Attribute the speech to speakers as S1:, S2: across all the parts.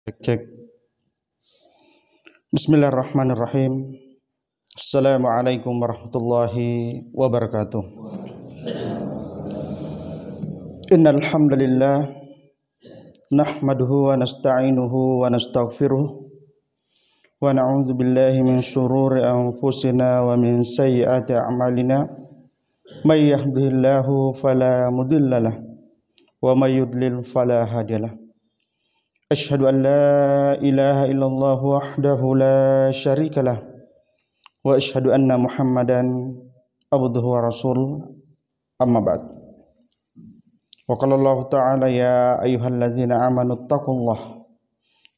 S1: Cek. Bismillahirrahmanirrahim. Assalamualaikum warahmatullahi wabarakatuh. Innal hamdalillah nahmaduhu wa nasta'inuhu wa nastaghfiruh wa na'udzu billahi min shururi anfusina wa min sayyiati a'malina. May yahdihillahu fala mudhillalah wa may yudlil fala hadiyalah. Asyhadu an la ilaha illallah wahdahu la syarikalah wa asyhadu anna Muhammadan abduhu wa rasul amma ba'd. Wa qala Allah ta'ala ya ayyuhalladzina amanu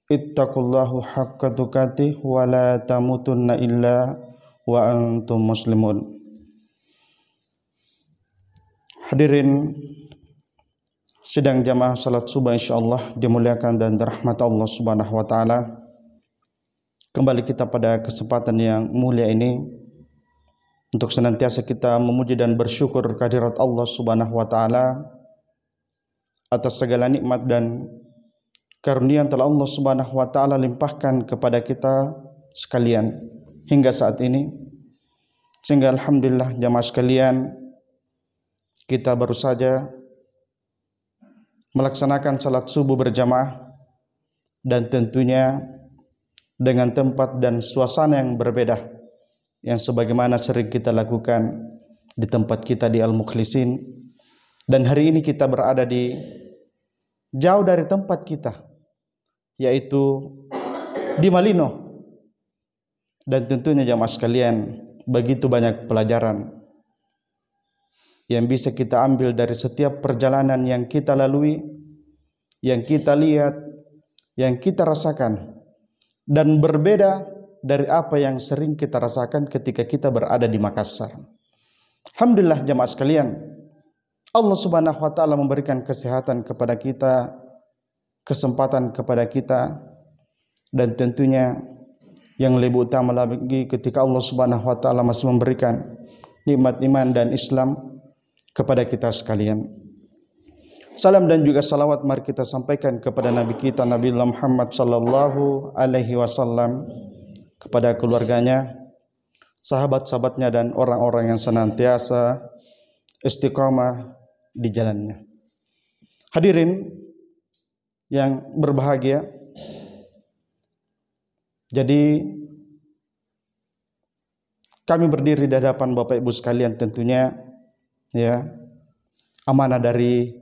S1: ittaqullaha haqqa tuqatih wa la tamutunna illa wa antum muslimun. Hadirin sidang jamaah salat subuh insyaallah dimuliakan dan dirahmati Allah Subhanahu wa taala. Kembali kita pada kesempatan yang mulia ini untuk senantiasa kita memuji dan bersyukur kehadirat Allah Subhanahu wa taala atas segala nikmat dan karunia yang telah Allah Subhanahu wa taala limpahkan kepada kita sekalian hingga saat ini. Sehingga alhamdulillah jamaah sekalian, kita baru saja melaksanakan salat subuh berjamaah dan tentunya dengan tempat dan suasana yang berbeda yang sebagaimana sering kita lakukan di tempat kita di Al-Mukhlisin. Dan hari ini kita berada di jauh dari tempat kita, yaitu di Malino. Dan tentunya jamaah sekalian, begitu banyak pelajaran yang bisa kita ambil dari setiap perjalanan yang kita lalui, yang kita lihat, yang kita rasakan, dan berbeda dari apa yang sering kita rasakan ketika kita berada di Makassar. Alhamdulillah jamaah sekalian, Allah Subhanahu wa taala memberikan kesehatan kepada kita, kesempatan kepada kita, dan tentunya yang lebih utama lagi ketika Allah Subhanahu wa taala masih memberikan nikmat iman dan Islam kepada kita sekalian. Salam dan juga salawat mari kita sampaikan kepada Nabi kita Nabi Muhammad sallallahu alaihi wasallam, kepada keluarganya, sahabat-sahabatnya dan orang-orang yang senantiasa istiqamah di jalannya. Hadirin yang berbahagia, jadi kami berdiri di hadapan Bapak Ibu sekalian tentunya ya, amanah dari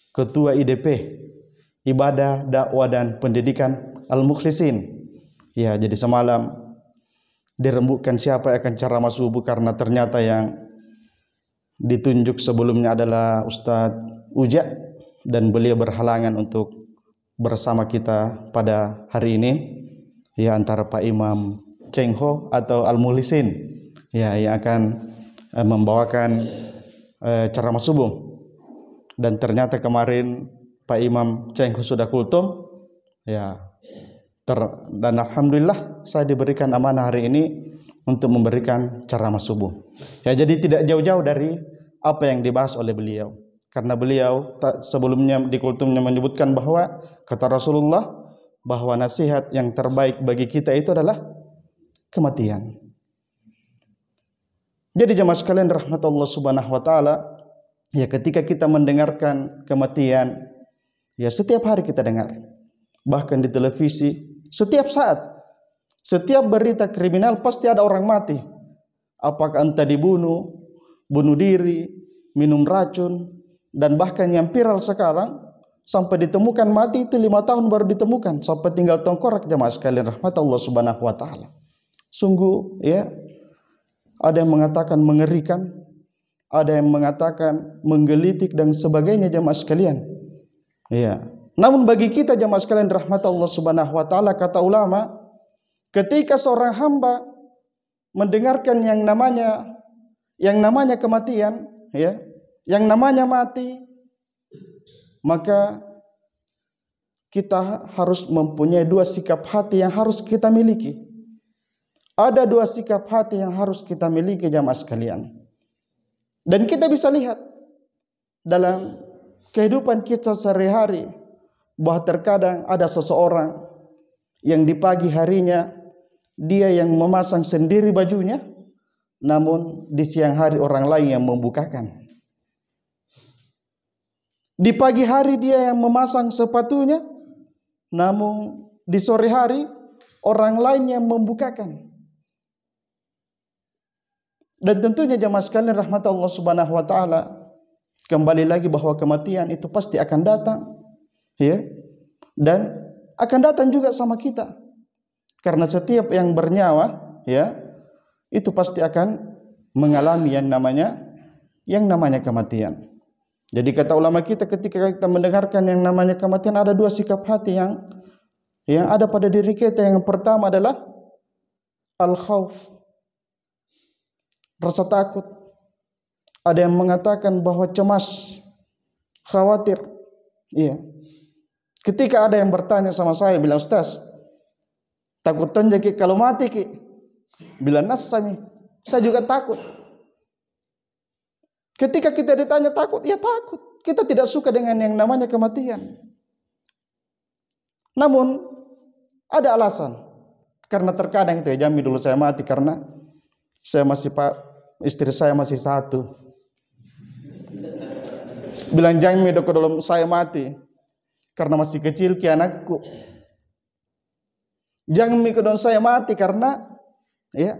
S1: Ketua IDP Ibadah, Dakwah dan Pendidikan Al-Mukhlisin. Ya, jadi semalam dirembukkan siapa yang akan ceramah subuh karena ternyata yang ditunjuk sebelumnya adalah Ustadz Uja dan beliau berhalangan untuk bersama kita pada hari ini. Ya, antara Pak Imam Cheng Ho atau Al-Mukhlisin ya yang akan membawakan ceramah subuh. Dan ternyata kemarin Pak Imam Cheng Ho sudah kultum ya, dan alhamdulillah saya diberikan amanah hari ini untuk memberikan ceramah subuh ya. Jadi tidak jauh-jauh dari apa yang dibahas oleh beliau, karena beliau sebelumnya di kultumnya menyebutkan bahwa kata Rasulullah bahwa nasihat yang terbaik bagi kita itu adalah kematian. Jadi jemaah sekalian rahmat Allah Subhanahu wa taala, ya ketika kita mendengarkan kematian, ya setiap hari kita dengar. Bahkan di televisi, setiap saat, setiap berita kriminal pasti ada orang mati. Apakah entah dibunuh, bunuh diri, minum racun, dan bahkan yang viral sekarang sampai ditemukan mati itu 5 tahun baru ditemukan, sampai tinggal tengkorak jemaah sekalian rahmat Allah Subhanahu wa taala. Sungguh ya, ada yang mengatakan mengerikan, ada yang mengatakan menggelitik dan sebagainya jemaah sekalian. Ya. Namun bagi kita jemaah sekalian rahmat Allah Subhanahu wa taala, kata ulama, ketika seorang hamba mendengarkan yang namanya kematian, ya, yang namanya mati, maka kita harus mempunyai 2 sikap hati yang harus kita miliki. Ada 2 sikap hati yang harus kita miliki jamaah sekalian. Dan kita bisa lihat dalam kehidupan kita sehari-hari, bahwa terkadang ada seseorang yang di pagi harinya dia yang memasang sendiri bajunya, namun di siang hari orang lain yang membukakan. Di pagi hari dia yang memasang sepatunya, namun di sore hari orang lain yang membukakan. Dan tentunya jemaah sekalian rahmat Allah Subhanahu wa taala, kembali lagi bahwa kematian itu pasti akan datang, ya. Dan akan datang juga sama kita. Karena setiap yang bernyawa, ya, itu pasti akan mengalami yang namanya kematian. Jadi kata ulama kita, ketika kita mendengarkan yang namanya kematian, ada dua sikap hati yang ada pada diri kita. Yang pertama adalah al-khauf, rasa takut. Ada yang mengatakan bahwa cemas, khawatir. Iya. Ketika ada yang bertanya sama saya, bilang, "Ustaz, takut tonjaki kalau mati ki?" Bilang, "Nasami." Saya juga takut. Ketika kita ditanya takut, ya takut. Kita tidak suka dengan yang namanya kematian. Namun ada alasan. Karena terkadang itu ya, Jami dulu saya mati karena saya masih istri saya masih satu. Bilang, Jami dulu saya mati karena masih kecil ki anakku. Jami dulu saya mati karena ya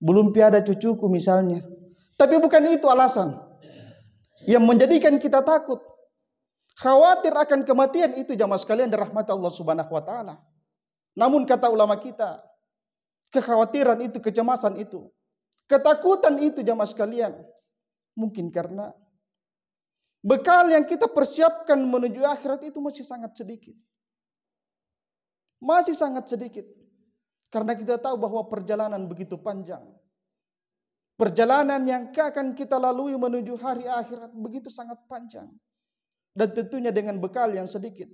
S1: belum piada cucuku misalnya. Tapi bukan itu alasan yang menjadikan kita takut, khawatir akan kematian itu jamaah sekalian dari rahmat Allah Subhanahu wa taala. Namun kata ulama kita, kekhawatiran itu, kecemasan itu, ketakutan itu jamaah sekalian, mungkin karena bekal yang kita persiapkan menuju akhirat itu masih sangat sedikit. Masih sangat sedikit. Karena kita tahu bahwa perjalanan begitu panjang. Perjalanan yang akan kita lalui menuju hari akhirat begitu sangat panjang. Dan tentunya dengan bekal yang sedikit.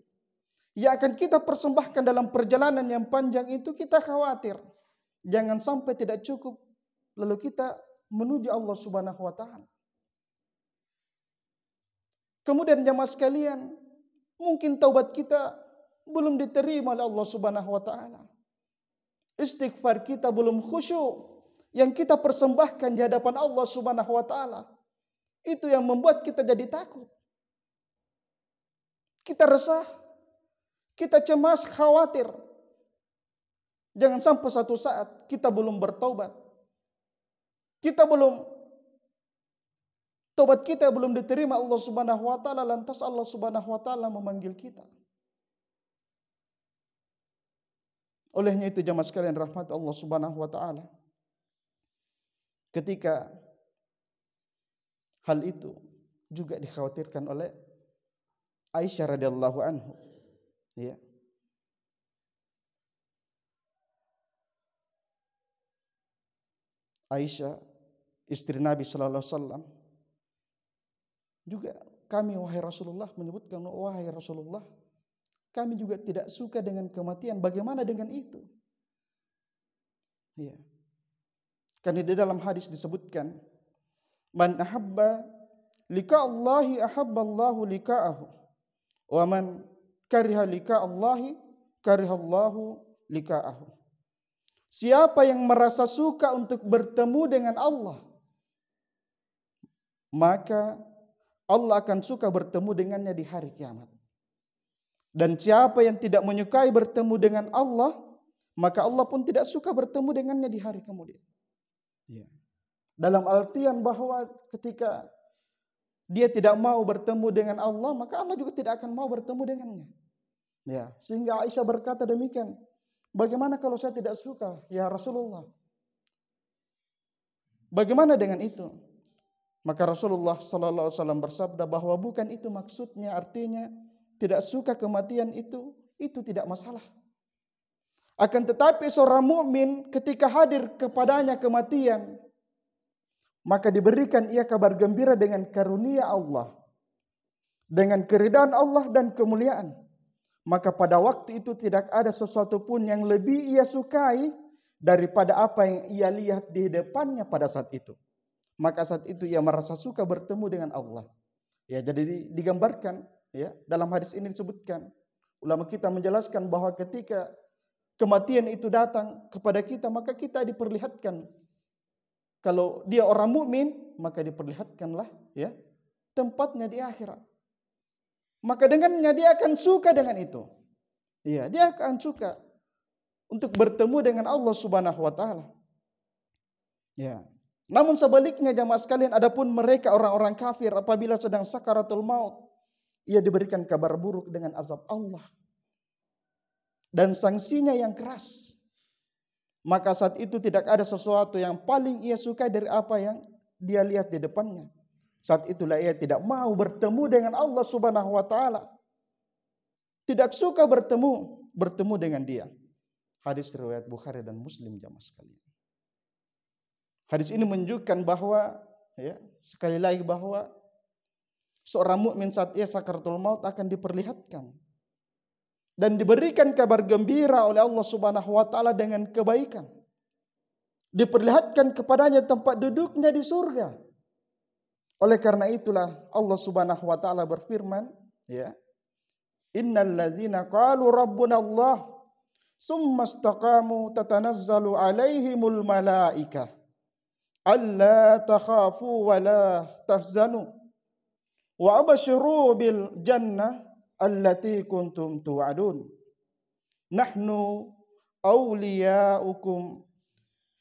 S1: Yang akan kita persembahkan dalam perjalanan yang panjang itu, kita khawatir. Jangan sampai tidak cukup. Lalu kita menuju Allah Subhanahu wa ta'ala. Kemudian jemaah sekalian, mungkin taubat kita belum diterima oleh Allah Subhanahu wa ta'ala. Istighfar kita belum khusyuk. Yang kita persembahkan di hadapan Allah Subhanahu wa ta'ala. Itu yang membuat kita jadi takut. Kita resah. Kita cemas, khawatir. Jangan sampai satu saat kita belum bertaubat. Taubat kita belum diterima Allah Subhanahu wa ta'ala, lantas Allah Subhanahu wa ta'ala memanggil kita. Olehnya itu jamaah sekalian rahmat Allah Subhanahu wa ta'ala, ketika hal itu juga dikhawatirkan oleh Aisyah radhiyallahu anhu, ya. Aisyah istri Nabi sallallahu alaihi wasallam juga, kami wahai Rasulullah, menyebutkan, wahai Rasulullah, kami juga tidak suka dengan kematian. Bagaimana dengan itu? Ya. Karena di dalam hadis disebutkan, man ahabba lika Allahi ahabba Allahu lika'ahu, wa man kariha lika Allahi kariha Allahu lika'ahu. Siapa yang merasa suka untuk bertemu dengan Allah, maka Allah akan suka bertemu dengannya di hari kiamat. Dan siapa yang tidak menyukai bertemu dengan Allah, maka Allah pun tidak suka bertemu dengannya di hari kemudian. Ya. Dalam artian bahwa ketika dia tidak mau bertemu dengan Allah, maka Allah juga tidak akan mau bertemu dengannya. Ya, sehingga Aisyah berkata demikian, bagaimana kalau saya tidak suka, ya Rasulullah? Bagaimana dengan itu? Maka Rasulullah sallallahu alaihi wasallam bersabda bahwa bukan itu maksudnya, artinya tidak suka kematian itu tidak masalah. Akan tetapi seorang mukmin ketika hadir kepadanya kematian, maka diberikan ia kabar gembira dengan karunia Allah, dengan keridhaan Allah dan kemuliaan. Maka pada waktu itu tidak ada sesuatu pun yang lebih ia sukai daripada apa yang ia lihat di depannya pada saat itu. Maka saat itu ia merasa suka bertemu dengan Allah. Ya, jadi digambarkan, ya, dalam hadis ini disebutkan, Ulama kita menjelaskan bahwa ketika kematian itu datang kepada kita, maka kita diperlihatkan. Kalau dia orang mukmin, maka diperlihatkanlah ya tempatnya di akhirat. Maka dengannya dia akan suka dengan itu. Iya, dia akan suka untuk bertemu dengan Allah Subhanahu wa taala. Ya. Namun sebaliknya jamaah sekalian, adapun mereka orang-orang kafir apabila sedang sakaratul maut, ia diberikan kabar buruk dengan azab Allah dan sanksinya yang keras. Maka saat itu tidak ada sesuatu yang paling ia suka dari apa yang dia lihat di depannya. Saat itulah ia tidak mau bertemu dengan Allah Subhanahu wa taala. Tidak suka bertemu dengan dia. Hadis riwayat Bukhari dan Muslim jamaah sekalian. Hadis ini menunjukkan bahwa ya, sekali lagi bahwa seorang mukmin saat ia sakaratul maut akan diperlihatkan dan diberikan kabar gembira oleh Allah Subhanahu wa taala dengan kebaikan. Diperlihatkan kepadanya tempat duduknya di surga. Oleh karena itulah Allah Subhanahu wa taala berfirman, ya. Innal ladzina qalu rabbuna Allah summa istaqamu tatanazzalu alaihimul malaikah alla takhafu wa la tahzanu wa abshiru bil jannah allati kuntum tu'adun nahnu awliyaukum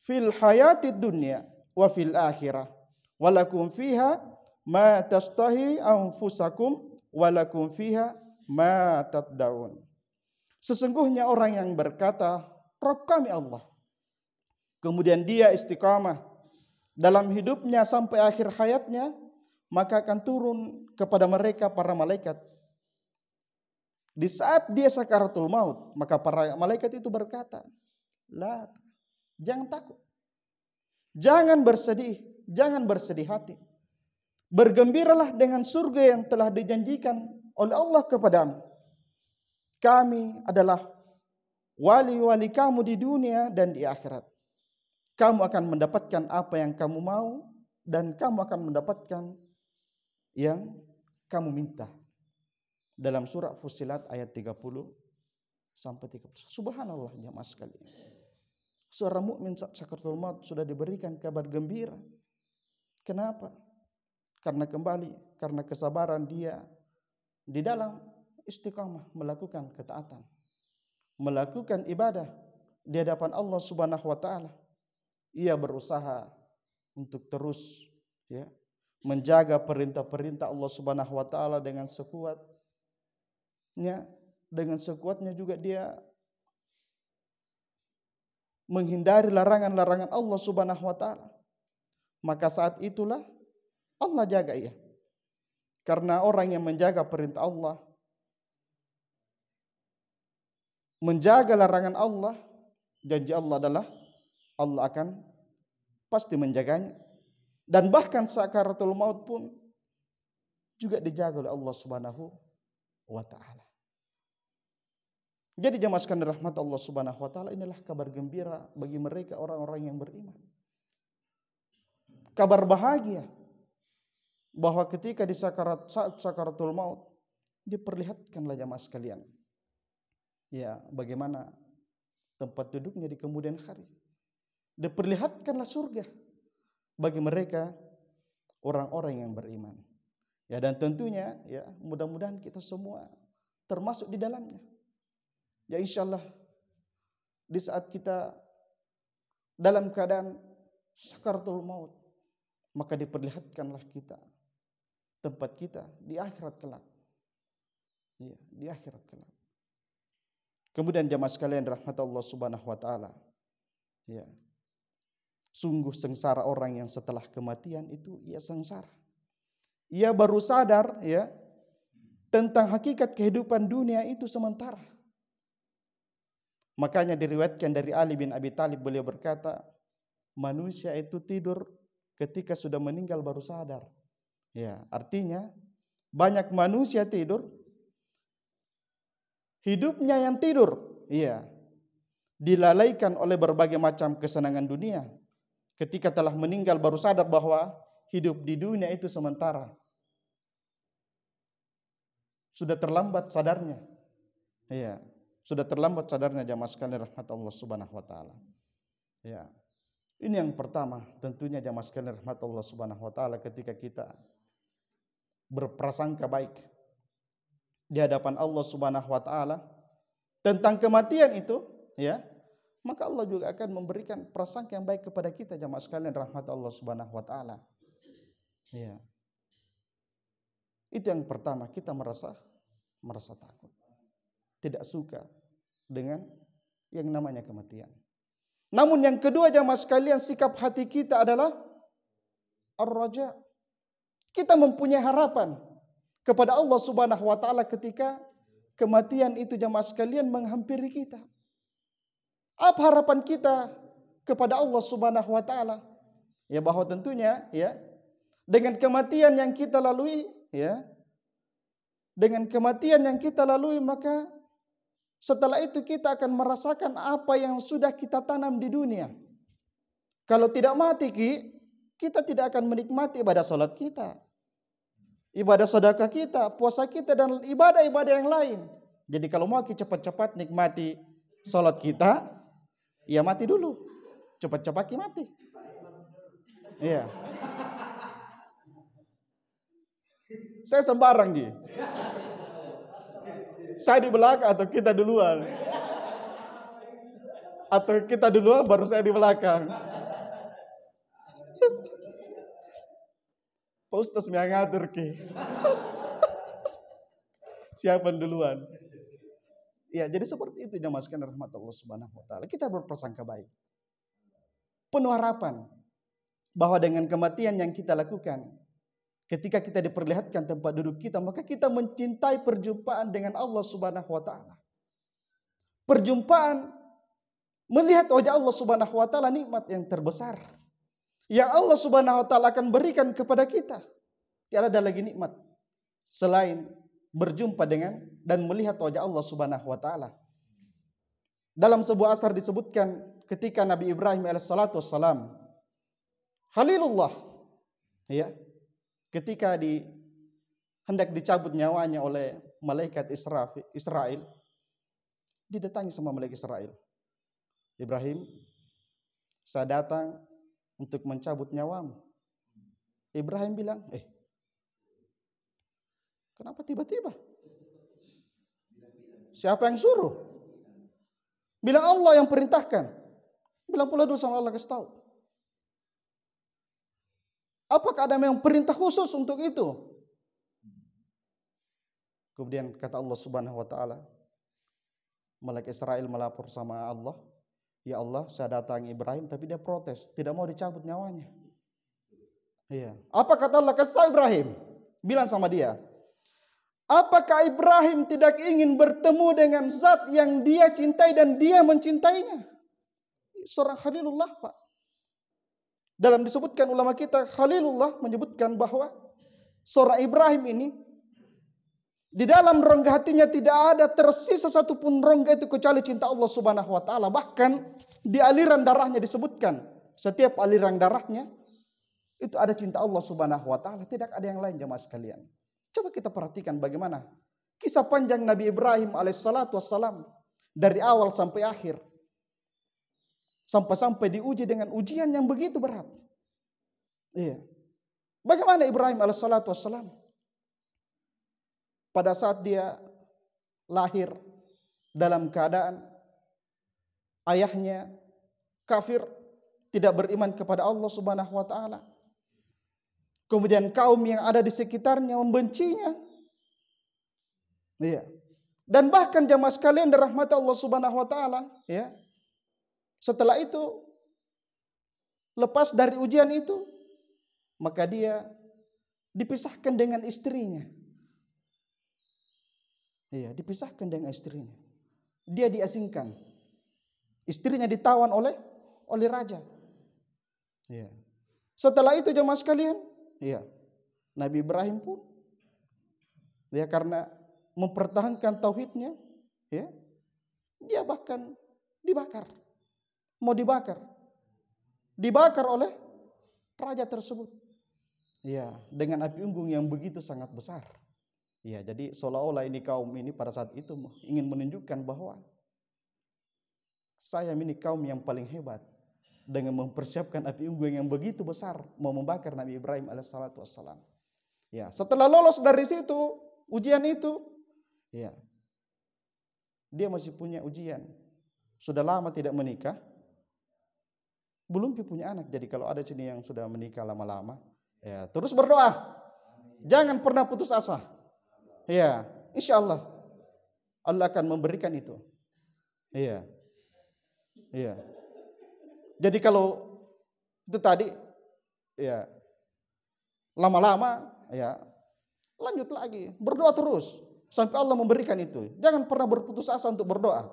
S1: fil hayatid dunya wa fil akhirah walakum fiha ma tastahi anfusakum walakum fiha ma tad'un. Sesungguhnya orang yang berkata Rabb kami Allah, kemudian dia istiqamah dalam hidupnya sampai akhir hayatnya, maka akan turun kepada mereka para malaikat. Di saat dia sakaratul maut, maka para malaikat itu berkata, "La, jangan takut. Jangan bersedih hati. Bergembiralah dengan surga yang telah dijanjikan oleh Allah kepadamu. Kami adalah wali-wali kamu di dunia dan di akhirat. Kamu akan mendapatkan apa yang kamu mau dan kamu akan mendapatkan yang kamu minta." Dalam surah Fussilat ayat 30 sampai 31. Subhanallah jemaah sekalian. Seorang mukmin saat sakaratul maut sudah diberikan kabar gembira. Kenapa? Karena kesabaran dia di dalam istiqamah melakukan ketaatan, melakukan ibadah di hadapan Allah Subhanahu wa taala. Ia berusaha untuk terus ya menjaga perintah-perintah Allah Subhanahu wa taala dengan sekuatnya juga dia menghindari larangan-larangan Allah Subhanahu wa taala. Maka saat itulah Allah jaga ia. Karena orang yang menjaga perintah Allah, menjaga larangan Allah, janji Allah adalah Allah akan pasti menjaganya. Dan bahkan sakaratul maut pun juga dijaga oleh Allah Subhanahu wa taala. Jadi jemaah sekalian rahmat Allah Subhanahu wa taala, inilah kabar gembira bagi mereka orang-orang yang beriman. Kabar bahagia bahwa ketika di sakaratul maut diperlihatkanlah jemaah sekalian, ya, bagaimana tempat duduknya di kemudian hari. Diperlihatkanlah surga bagi mereka orang-orang yang beriman. Ya, dan tentunya ya mudah-mudahan kita semua termasuk di dalamnya. Ya insyaallah di saat kita dalam keadaan sakaratul maut, maka diperlihatkanlah kita tempat kita di akhirat kelak. Ya, di akhirat kelak. Kemudian jemaah sekalian rahmat Allah Subhanahu wa taala. Ya. Sungguh sengsara orang yang setelah kematian itu ia sengsara. Ia baru sadar ya tentang hakikat kehidupan dunia itu sementara. Makanya diriwayatkan dari Ali bin Abi Thalib, beliau berkata, manusia itu tidur ketika sudah meninggal baru sadar. Ya, artinya banyak manusia tidur, hidupnya yang tidur, iya, dilalaikan oleh berbagai macam kesenangan dunia. Ketika telah meninggal baru sadar bahwa hidup di dunia itu sementara. Sudah terlambat sadarnya. Iya. Sudah terlambat sadarnya jamaah sekalian rahmat Allah Subhanahu wa taala. Ya. Ini yang pertama, tentunya jamaah sekalian rahmat Allah Subhanahu wa taala ketika kita berprasangka baik di hadapan Allah Subhanahu wa taala tentang kematian itu, ya, maka Allah juga akan memberikan prasangka yang baik kepada kita jamaah sekalian rahmat Allah Subhanahu wa taala. Ya. Itu yang pertama, kita merasa takut. Tidak suka dengan yang namanya kematian. Namun yang kedua jamaah sekalian, sikap hati kita adalah ar-raja. Kita mempunyai harapan kepada Allah Subhanahu wa taala ketika kematian itu jamaah sekalian menghampiri kita. Apa harapan kita kepada Allah Subhanahu wa taala? Ya, bahwa tentunya ya dengan kematian yang kita lalui, ya, dengan kematian yang kita lalui, maka setelah itu kita akan merasakan apa yang sudah kita tanam di dunia. Kalau tidak mati, kita tidak akan menikmati ibadah salat kita, ibadah sedekah kita, puasa kita, dan ibadah-ibadah yang lain. Jadi kalau mau cepat-cepat nikmati salat kita, ya mati dulu. Cepat-cepat mati. Iya. Saya sembarang, Ji. Saya di belakang atau kita duluan? Atau kita duluan baru saya di belakang? Pak Ustaz mengatur ki. Siapa duluan? Ya, jadi seperti itu jamaah sekalian rahmat Allah Subhanahu wa taala. Kita berprasangka baik. Penuh harapan bahwa dengan kematian yang kita lakukan, ketika kita diperlihatkan tempat duduk kita, maka kita mencintai perjumpaan dengan Allah Subhanahu wa taala. Perjumpaan, melihat wajah Allah Subhanahu wa taala, nikmat yang terbesar yang Allah Subhanahu wa taala akan berikan kepada kita. Tidak ada lagi nikmat selain berjumpa dengan dan melihat wajah Allah Subhanahu wa taala. Dalam sebuah asar disebutkan ketika Nabi Ibrahim alaihissalatu wassalam, Khalilullah, ya, ketika hendak dicabut nyawanya oleh malaikat Israel, didatangi sama malaikat Israel. Ibrahim, saya datang untuk mencabut nyawamu. Ibrahim bilang, kenapa tiba-tiba? Siapa yang suruh? Bilang Allah yang perintahkan. Bilang pula dulu sama Allah, kasih tahu. Apakah ada yang perintah khusus untuk itu? Kemudian kata Allah Subhanahu wa taala, malaikat Israel melapor sama Allah, ya Allah, saya datangi Ibrahim tapi dia protes, tidak mau dicabut nyawanya. Iya. Apa kata Allah? Kata Ibrahim, bilang sama dia, apakah Ibrahim tidak ingin bertemu dengan zat yang dia cintai dan dia mencintainya? Seorang Khalilullah, Pak. Dalam disebutkan ulama kita, Khalilullah menyebutkan bahwa seorang Ibrahim ini, di dalam rongga hatinya tidak ada tersisa satupun rongga itu kecuali cinta Allah Subhanahu wa taala. Bahkan di aliran darahnya disebutkan, setiap aliran darahnya itu ada cinta Allah Subhanahu wa taala, tidak ada yang lain jemaah sekalian. Coba kita perhatikan bagaimana kisah panjang Nabi Ibrahim alaihissalatu wassalam dari awal sampai akhir. Sampai-sampai diuji dengan ujian yang begitu berat. Iya. Bagaimana Ibrahim alaihissalatu wassalam? Pada saat dia lahir dalam keadaan ayahnya kafir, tidak beriman kepada Allah Subhanahu wa taala. Kemudian kaum yang ada di sekitarnya membencinya. Iya. Dan bahkan jamaah sekalian dirahmati Allah Subhanahu wa taala, ya. Setelah itu, lepas dari ujian itu, maka dia dipisahkan dengan istrinya. Iya, dipisahkan dengan istrinya. Dia diasingkan. Istrinya ditawan oleh raja. Iya. Setelah itu jemaah sekalian, iya, Nabi Ibrahim pun, ya, karena mempertahankan tauhidnya, ya, dia bahkan dibakar. Mau dibakar oleh raja tersebut, ya, dengan api unggun yang begitu sangat besar. Ya, jadi seolah-olah ini kaum ini pada saat itu ingin menunjukkan bahwa saya ini kaum yang paling hebat dengan mempersiapkan api unggun yang begitu besar mau membakar Nabi Ibrahim alaihissalatu wassalam. Ya, setelah lolos dari situ ujian itu, ya, dia masih punya ujian. Sudah lama tidak menikah, belum punya anak. Jadi kalau ada sini yang sudah menikah lama-lama, ya, terus berdoa, jangan pernah putus asa. Ya, insya Allah Allah akan memberikan itu. Iya, iya. Jadi kalau itu tadi, ya, lama-lama, ya, lanjut lagi, berdoa terus sampai Allah memberikan itu. Jangan pernah berputus asa untuk berdoa.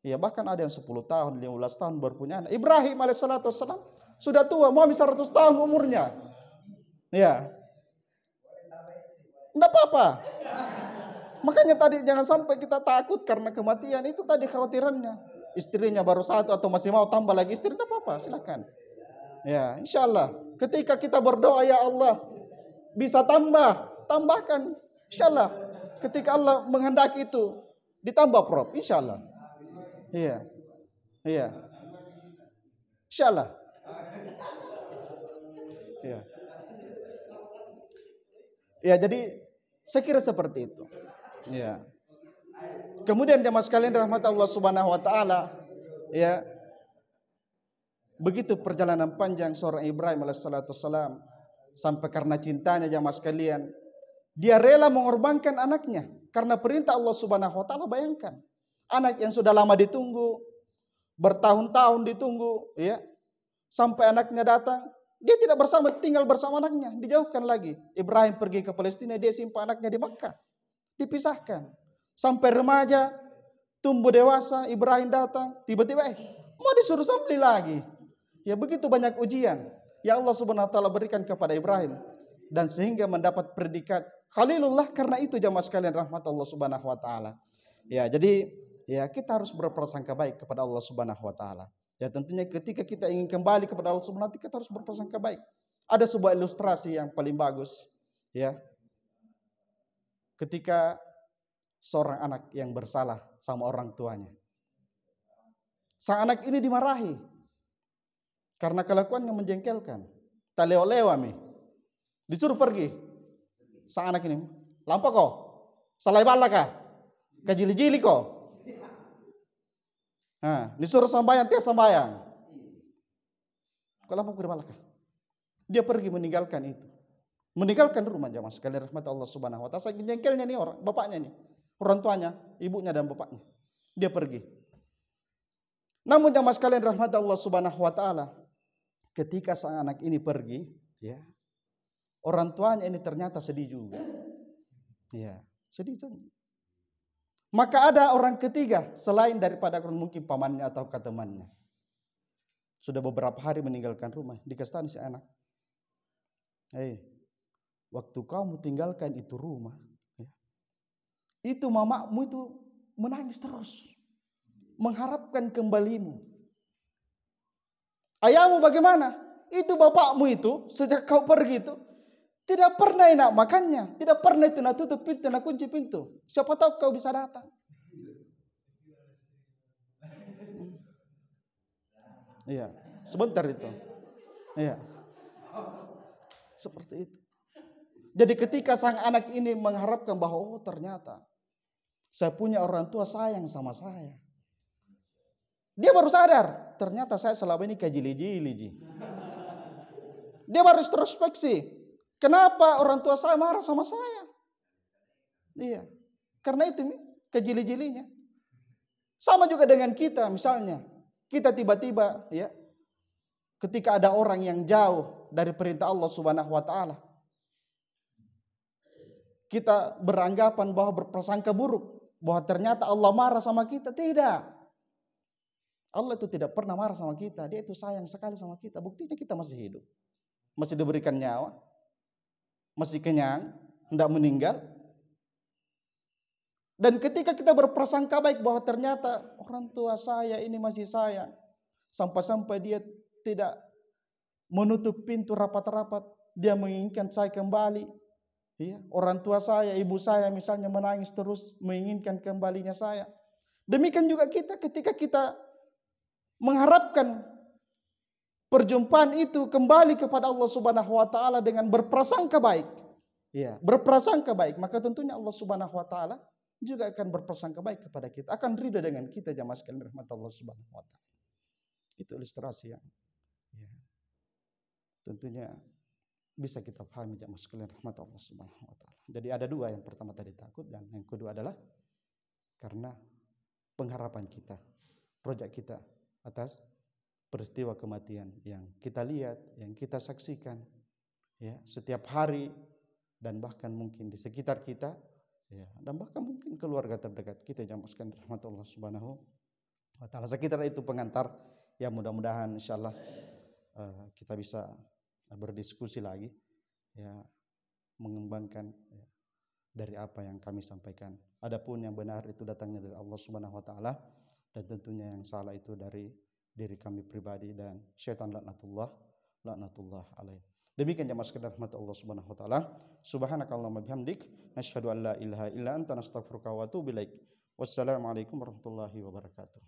S1: Ya, bahkan ada yang 10 tahun, 15 tahun baru punya anak. Ibrahim alaihissalatu wassalam sudah tua, mau 100 tahun umurnya. Ya, enggak apa-apa. Makanya tadi jangan sampai kita takut karena kematian, itu tadi khawatirannya. Istrinya baru 1 atau masih mau tambah lagi istri, enggak apa-apa, silakan. Ya, insya Allah ketika kita berdoa, ya Allah bisa tambahkan. Insya Allah ketika Allah menghendaki itu ditambah, Prof. Insya Allah. Iya, iya. Insya Allah. Iya. Ya, jadi saya kira seperti itu. Ya. Kemudian jemaah sekalian rahmat Allah Subhanahu wa taala, ya. Begitu perjalanan panjang seorang Ibrahim alaihissalatu wassalam sampai karena cintanya jemaah sekalian, dia rela mengorbankan anaknya karena perintah Allah Subhanahu wa taala. Bayangkan, anak yang sudah lama ditunggu, bertahun-tahun ditunggu, ya. Sampai anaknya datang, dia tidak tinggal bersama anaknya, dijauhkan lagi. Ibrahim pergi ke Palestina, dia simpan anaknya di Makkah. Dipisahkan. Sampai remaja, tumbuh dewasa, Ibrahim datang, tiba-tiba mau disuruh sembelih lagi. Ya, begitu banyak ujian yang Allah Subhanahu wa taala berikan kepada Ibrahim, dan sehingga mendapat predikat Khalilullah karena itu jamaah sekalian rahmat Allah Subhanahu wa taala. Ya, jadi ya kita harus berprasangka baik kepada Allah Subhanahu wa taala. Ya, tentunya ketika kita ingin kembali kepada Allah Subhanahu wa taala, kita harus berprasangka baik. Ada sebuah ilustrasi yang paling bagus, ya. Ketika seorang anak yang bersalah sama orang tuanya. Sang anak ini dimarahi karena kelakuannya menjengkelkan. Taleo-lewami. Disuruh pergi. Sang anak ini, lampa kau? Salai bala kah? Kajili-jili kau? Nah, disuruh sambayang, dia sambayang. Kau lampa kau bala kah? Dia pergi meninggalkan itu. Meninggalkan rumah jamaah sekalian rahmat Allah Subhanahu wa taala. Saking jengkelnya nih orang, bapaknya nih. Orang tuanya, ibunya dan bapaknya. Dia pergi. Namun jamaah sekalian rahmat Allah Subhanahu wa taala, ketika sang anak ini pergi, ya, orang tuanya ini ternyata sedih juga. Ya, sedih juga. Maka ada orang ketiga selain daripada mungkin pamannya atau temannya. Sudah beberapa hari meninggalkan rumah, dikasih tahu si anak. Waktu kamu tinggalkan itu rumah, itu mamamu itu menangis terus, mengharapkan kembalimu. Ayahmu bagaimana? Itu bapakmu itu sejak kau pergi itu tidak pernah enak makannya, tidak pernah itu nak tutup pintu, nak kunci pintu. Siapa tahu kau bisa datang. Iya, sebentar itu. Iya, seperti itu. Jadi ketika sang anak ini mengharapkan bahwa ternyata saya punya orang tua sayang sama saya, dia baru sadar ternyata saya selama ini kajili-jili. Dia baru introspeksi, kenapa orang tua saya marah sama saya? Iya, karena itu kejili-jilinya. Sama juga dengan kita, misalnya kita tiba-tiba, ya, ketika ada orang yang jauh dari perintah Allah Subhanahu wa taala, kita beranggapan bahwa berprasangka buruk, bahwa ternyata Allah marah sama kita. Tidak. Allah itu tidak pernah marah sama kita. Dia itu sayang sekali sama kita. Buktinya kita masih hidup. Masih diberikan nyawa. Masih kenyang. Tidak meninggal. Dan ketika kita berprasangka baik bahwa ternyata orang tua saya ini masih sayang. Sampai-sampai dia tidak menutup pintu rapat-rapat. Dia menginginkan saya kembali. Ya, orang tua saya, ibu saya misalnya menangis terus menginginkan kembalinya saya. Demikian juga kita ketika kita mengharapkan perjumpaan itu kembali kepada Allah Subhanahu wa taala dengan berprasangka baik. Ya, berprasangka baik, maka tentunya Allah Subhanahu wa taala juga akan berprasangka baik kepada kita, akan ridha dengan kita jamaah sekalian rahmat Allah Subhanahu wa taala. Itu ilustrasi yang ya, tentunya bisa kita pahami jamaah sekalian rahmat Allah Subhanahu wa taala. Jadi ada dua, yang pertama tadi takut dan yang kedua adalah karena pengharapan kita, proyek kita atas peristiwa kematian yang kita lihat, yang kita saksikan ya setiap hari dan bahkan mungkin di sekitar kita ya, dan bahkan mungkin keluarga terdekat kita jamaah sekalian rahmat Allah Subhanahu wa taala. Sekitar itu pengantar ya, mudah-mudahan insyaallah kita bisa berdiskusi lagi ya, mengembangkan ya, dari apa yang kami sampaikan. Adapun yang benar itu datangnya dari Allah Subhanahu wa taala dan tentunya yang salah itu dari diri kami pribadi dan syaitan laknatullah alaih. Demikian jamaah sekalian rahmat Allah Subhanahu wa taala. Subhanakallahumma bihamdik nasyhadu an la ilaha illa anta nastaghfiruka wa atubu ilaik. Wassalamualaikum warahmatullahi wabarakatuh.